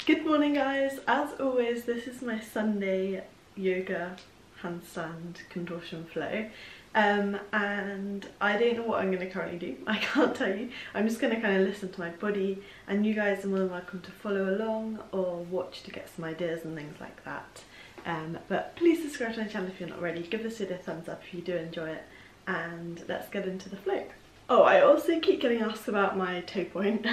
Good morning guys, as always this is my Sunday yoga handstand contortion flow and I don't know what I'm going to currently do, I can't tell you. I'm just going to kind of listen to my body and you guys are more than welcome to follow along or watch to get some ideas and things like that. But please subscribe to my channel if you're not already, give this video a thumbs up if you do enjoy it, and let's get into the flow. Oh, I also keep getting asked about my toe point.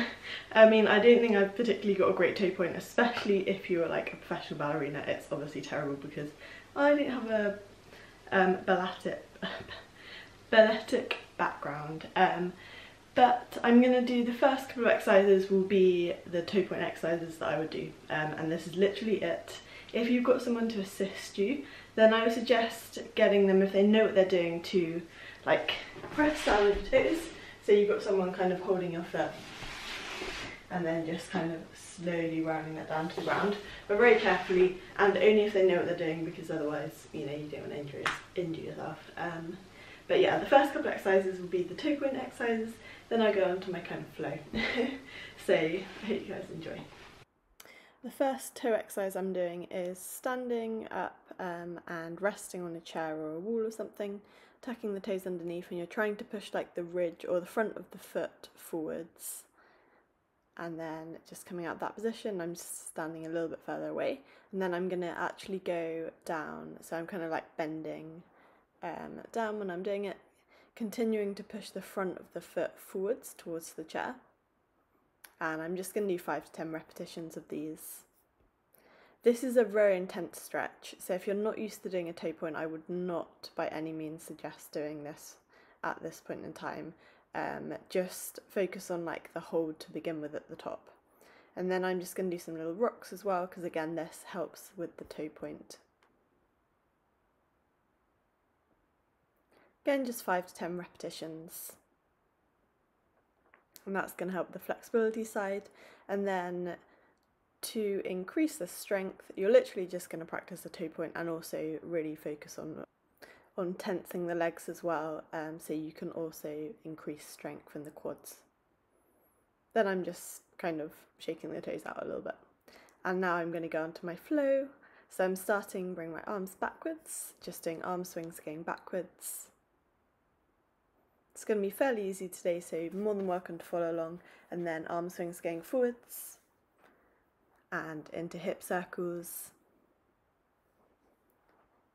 I mean, I don't think I've particularly got a great toe point, especially if you're like a professional ballerina. It's obviously terrible because I don't have a balletic background. But I'm going to do the first couple of exercises will be the toe point exercises that I would do, and this is literally it. If you've got someone to assist you, then I would suggest getting them, if they know what they're doing, to like press down with your toes. So you've got someone kind of holding your foot and then just kind of slowly rounding that down to the ground, but very carefully and only if they know what they're doing, because otherwise, you know, you don't want to injure yourself. But yeah, the first couple of exercises will be the toe point exercises, then I go on to my kind of flow. So I hope you guys enjoy. The first toe exercise I'm doing is standing up and resting on a chair or a wall or something, tucking the toes underneath, and you're trying to push like the ridge or the front of the foot forwards, and then just coming out of that position. I'm just standing a little bit further away, and then I'm going to actually go down, so I'm kind of like bending down when I'm doing it, continuing to push the front of the foot forwards towards the chair. And I'm just going to do 5 to 10 repetitions of these. This is a very intense stretch, so if you're not used to doing a toe point, I would not by any means suggest doing this at this point in time. Just focus on like the hold to begin with at the top. And then I'm just going to do some little rocks as well, because again this helps with the toe point. Again, just 5 to 10 repetitions. And that's going to help the flexibility side. And then to increase the strength, you're literally just going to practice the toe point and also really focus on tensing the legs as well, so you can also increase strength in the quads. Then I'm just kind of shaking the toes out a little bit. And now I'm going to go on to my flow. So I'm starting, bring my arms backwards, just doing arm swings going backwards. It's going to be fairly easy today, so you're more than welcome to follow along. And then arm swings going forwards and into hip circles.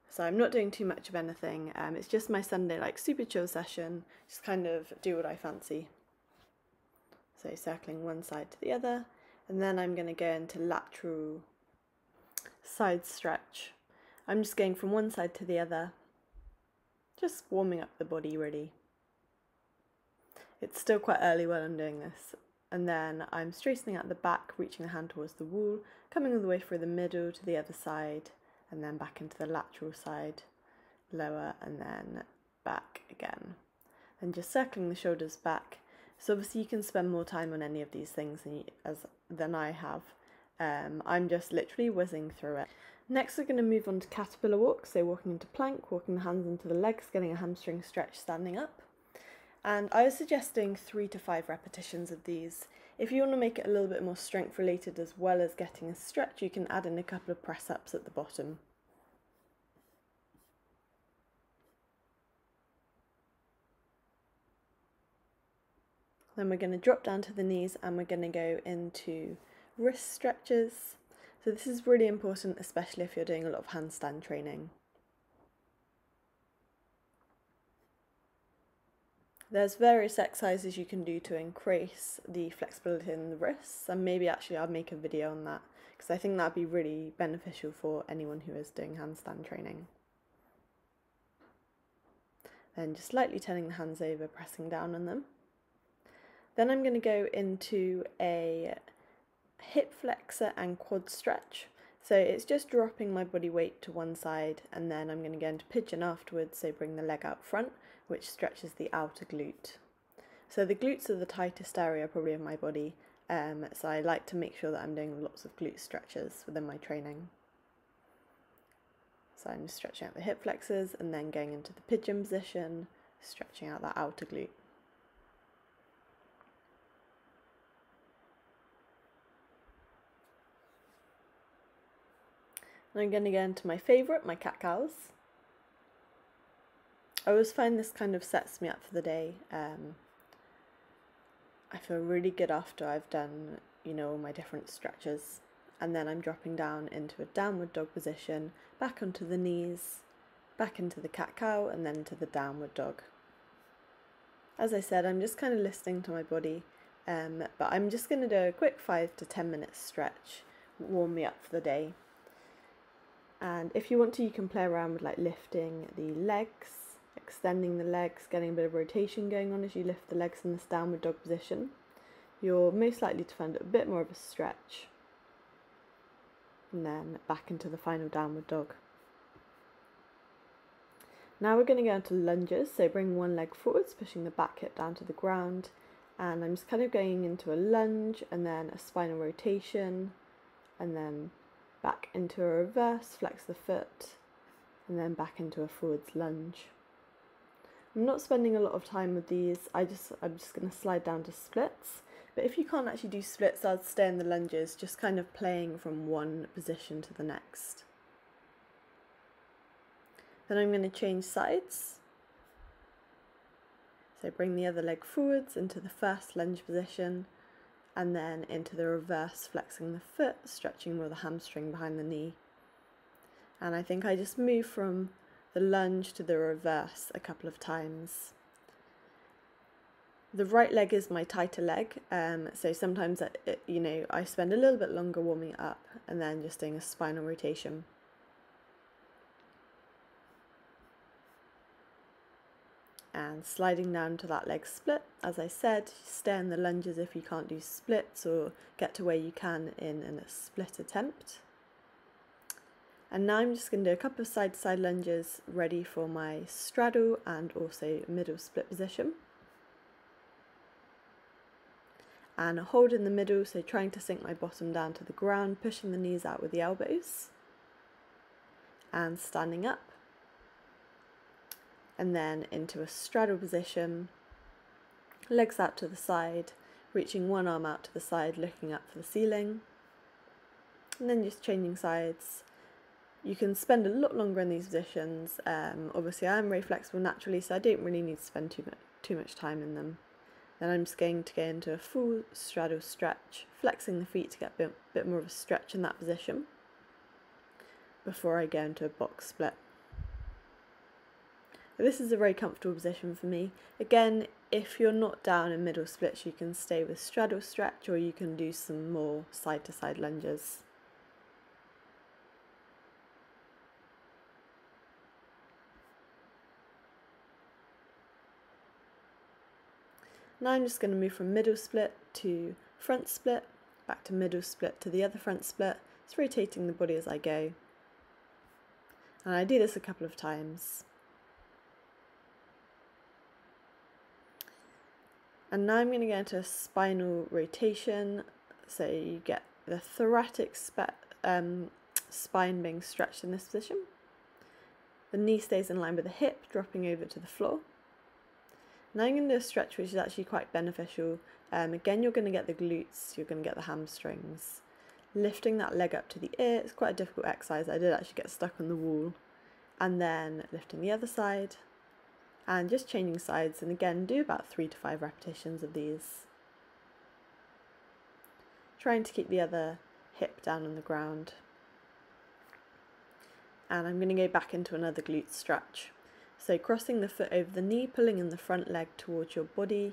So I'm not doing too much of anything, it's just my Sunday like super chill session, just kind of do what I fancy. So circling one side to the other, and then I'm going to go into lateral side stretch. I'm just going from one side to the other, just warming up the body really. It's still quite early while I'm doing this, and then I'm straightening out the back, reaching the hand towards the wall, coming all the way through the middle to the other side, and then back into the lateral side, lower, and then back again. And just circling the shoulders back. So obviously you can spend more time on any of these things than I have. I'm just literally whizzing through it. Next we're going to move on to caterpillar walk, so walking into plank, walking the hands into the legs, getting a hamstring stretch standing up. And I was suggesting 3 to 5 repetitions of these. If you want to make it a little bit more strength related as well as getting a stretch, you can add in a couple of press ups at the bottom. Then we're going to drop down to the knees and we're going to go into wrist stretches. So this is really important, especially if you're doing a lot of handstand training. There's various exercises you can do to increase the flexibility in the wrists, and maybe actually I'll make a video on that because I think that'd be really beneficial for anyone who is doing handstand training. Then just lightly turning the hands over, pressing down on them. Then I'm going to go into a hip flexor and quad stretch. So it's just dropping my body weight to one side, and then I'm going to go into pigeon afterwards, so bring the leg out front, which stretches the outer glute. So the glutes are the tightest area probably of my body, so I like to make sure that I'm doing lots of glute stretches within my training. So I'm just stretching out the hip flexors and then going into the pigeon position, stretching out that outer glute. I'm going to go into my favourite, my cat-cows. I always find this kind of sets me up for the day. I feel really good after I've done, all my different stretches. And then I'm dropping down into a downward dog position, back onto the knees, back into the cat-cow, and then into the downward dog. As I said, I'm just kind of listening to my body, but I'm just going to do a quick 5 to 10 minute stretch, warm me up for the day. And if you want to, you can play around with like lifting the legs, extending the legs, getting a bit of rotation going on as you lift the legs in this downward dog position. You're most likely to find it a bit more of a stretch. And then back into the final downward dog. Now we're going to go into lunges, so bring one leg forwards, pushing the back hip down to the ground, and I'm just kind of going into a lunge and then a spinal rotation, and then back into a reverse, flex the foot, and then back into a forwards lunge. I'm not spending a lot of time with these, I'm just going to slide down to splits, but if you can't actually do splits, I'll stay in the lunges, just kind of playing from one position to the next. Then I'm going to change sides. So bring the other leg forwards into the first lunge position, and then into the reverse, flexing the foot, stretching more the hamstring behind the knee. And I think I just move from the lunge to the reverse a couple of times. The right leg is my tighter leg, so sometimes I spend a little bit longer warming it up and then just doing a spinal rotation. And sliding down to that leg split. As I said, stay in the lunges if you can't do splits, or get to where you can in a split attempt. And now I'm just going to do a couple of side-to-side lunges ready for my straddle and also middle split position. And hold in the middle, so trying to sink my bottom down to the ground, pushing the knees out with the elbows. And standing up. And then into a straddle position, legs out to the side, reaching one arm out to the side, looking up for the ceiling, and then just changing sides. You can spend a lot longer in these positions. Obviously I am very flexible naturally, so I don't really need to spend too much time in them. Then I'm just going to go into a full straddle stretch, flexing the feet to get a bit more of a stretch in that position before I go into a box split. This is a very comfortable position for me. Again, if you're not down in middle splits, you can stay with straddle stretch, or you can do some more side-to-side lunges. Now I'm just going to move from middle split to front split, back to middle split to the other front split. It's rotating the body as I go. And I do this a couple of times. And now I'm going to go into a spinal rotation, so you get the thoracic spine being stretched in this position. The knee stays in line with the hip, dropping over to the floor. Now I'm going to do a stretch which is actually quite beneficial. Again, you're going to get the glutes, you're going to get the hamstrings. Lifting that leg up to the ear, it's quite a difficult exercise, I did actually get stuck on the wall. And then lifting the other side. And just changing sides, and again do about 3 to 5 repetitions of these. Trying to keep the other hip down on the ground. And I'm going to go back into another glute stretch. So crossing the foot over the knee, pulling in the front leg towards your body.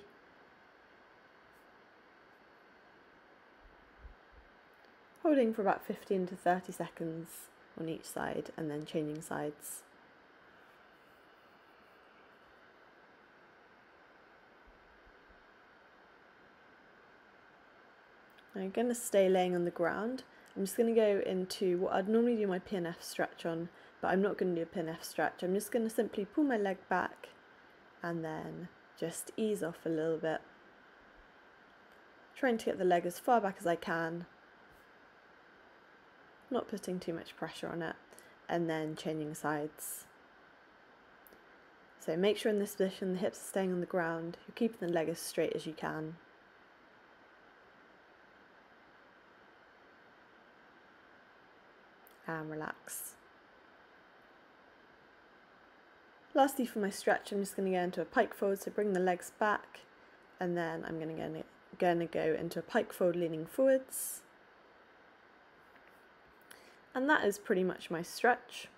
Holding for about 15 to 30 seconds on each side, and then changing sides. I'm going to stay laying on the ground. I'm just going to go into what I'd normally do my PNF stretch on, but I'm not going to do a PNF stretch. I'm just going to simply pull my leg back and then just ease off a little bit. Trying to get the leg as far back as I can, not putting too much pressure on it, and then changing sides. So make sure in this position the hips are staying on the ground, you're keeping the leg as straight as you can. and relax. Lastly, for my stretch, I'm just going to go into a pike fold, so bring the legs back, and then I'm going to go into a pike fold leaning forwards. And that is pretty much my stretch.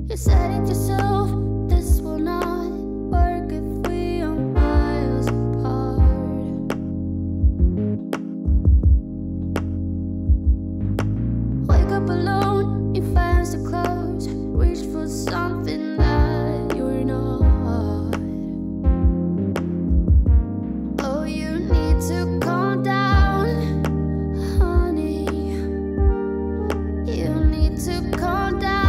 You said it yourself, this will not work if we are miles apart. Wake up alone, your fans are closed. Reach for something that you're not. Oh, you need to calm down, honey. You need to calm down.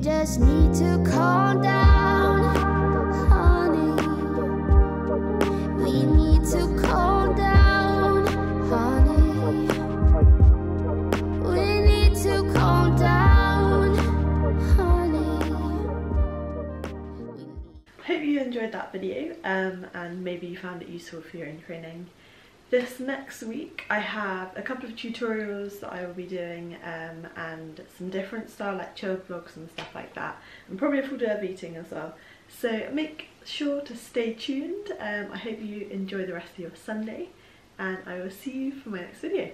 Just need to calm down, honey. We need to calm down, honey. We need to calm down, honey. Hope you enjoyed that video and maybe you found it useful for your own training. This next week I have a couple of tutorials that I will be doing and some different style like chilled vlogs and stuff like that, and probably a full day of eating as well. So make sure to stay tuned. I hope you enjoy the rest of your Sunday and I will see you for my next video.